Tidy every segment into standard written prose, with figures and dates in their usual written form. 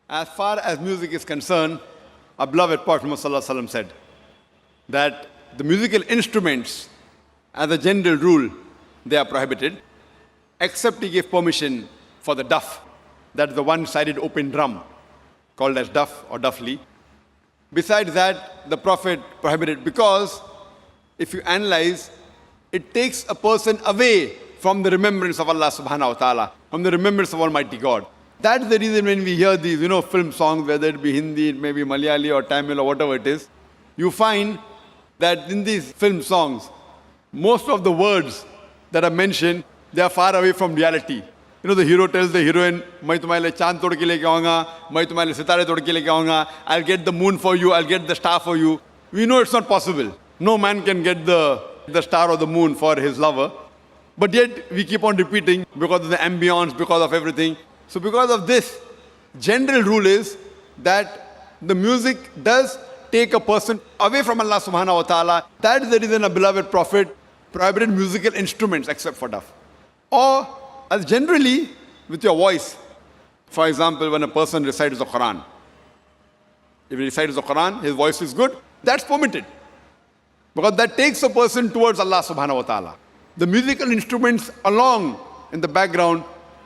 As far as music is concerned, our beloved Prophet Muhammad said that the musical instruments, as a general rule, they are prohibited, except he gave permission for the duff. That is the one-sided open drum, called as duff or duffli. Besides that, the Prophet prohibited, because if you analyze, it takes a person away from the remembrance of Allah subhanahu wa ta'ala, from the remembrance of Almighty God. That's the reason when we hear these, film songs, whether it be Hindi, it may be Malayali or Tamil or whatever it is, you find that in these film songs, most of the words that are mentioned, they are far away from reality. The hero tells the heroine, "Main tumhare liye chand tod ke leke aaunga, main tumhare liye sitare tod ke leke aaunga, I'll get the moon for you, I'll get the star for you." We know it's not possible. No man can get the star or the moon for his lover. But yet, we keep on repeating because of the ambience, because of everything. So because of this, general rule is that the music does take a person away from Allah subhanahu wa ta'ala. That is the reason a beloved Prophet prohibited musical instruments except for duff. Or as generally with your voice. For example, when a person recites the Quran. If he recites the Quran, his voice is good, that's permitted. Because that takes a person towards Allah subhanahu wa ta'ala. The musical instruments along in the background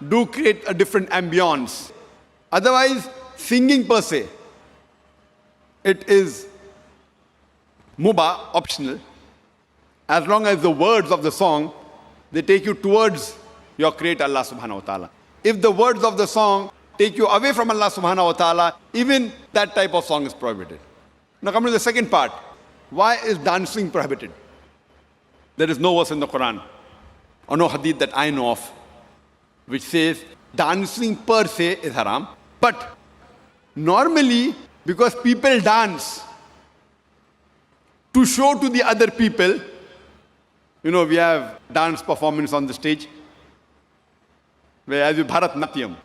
do create a different ambience. Otherwise, singing per se, it is mubah, optional, as long as the words of the song, they take you towards your Creator Allah subhanahu wa ta'ala. If the words of the song take you away from Allah subhanahu wa ta'ala, even that type of song is prohibited. Now come to the second part. Why is dancing prohibited? There is no verse in the Quran or no hadith that I know of which says dancing per se is haram. But normally, because people dance to show to the other people, we have dance performance on the stage, where as you Bharatnatyam.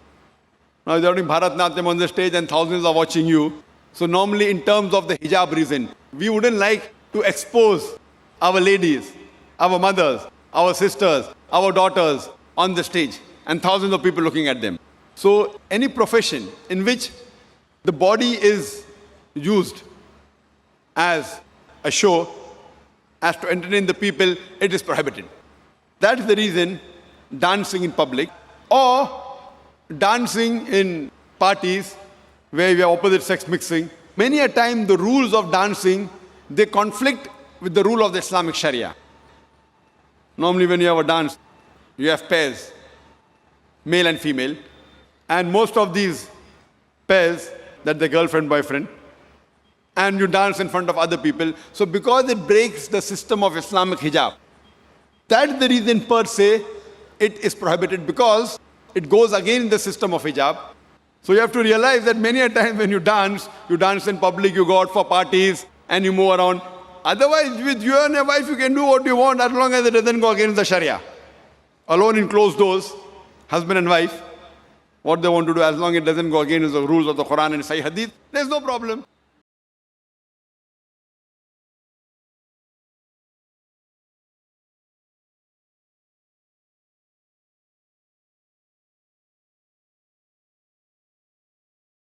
Now you're doing Bharatnatyam on the stage and thousands are watching you. So normally in terms of the hijab reason, we wouldn't like to expose our ladies, our mothers, our sisters, our daughters on the stage and thousands of people looking at them. So any profession in which the body is used as a show, as to entertain the people, it is prohibited. That is the reason dancing in public or dancing in parties where we have opposite sex mixing. Many a time the rules of dancing, they conflict with the rule of the Islamic Sharia. Normally when you have a dance, you have pairs, male and female, and most of these pairs, that the girlfriend, boyfriend, and you dance in front of other people. So because it breaks the system of Islamic hijab, that's the reason per se it is prohibited, because it goes against the system of hijab. So you have to realize that many a time when you dance in public, you go out for parties and you move around. Otherwise, with you and your wife, you can do what you want as long as it doesn't go against the Sharia. Alone in closed doors, husband and wife, what they want to do, as long as it doesn't go against the rules of the Quran and Sahih Hadith, there's no problem.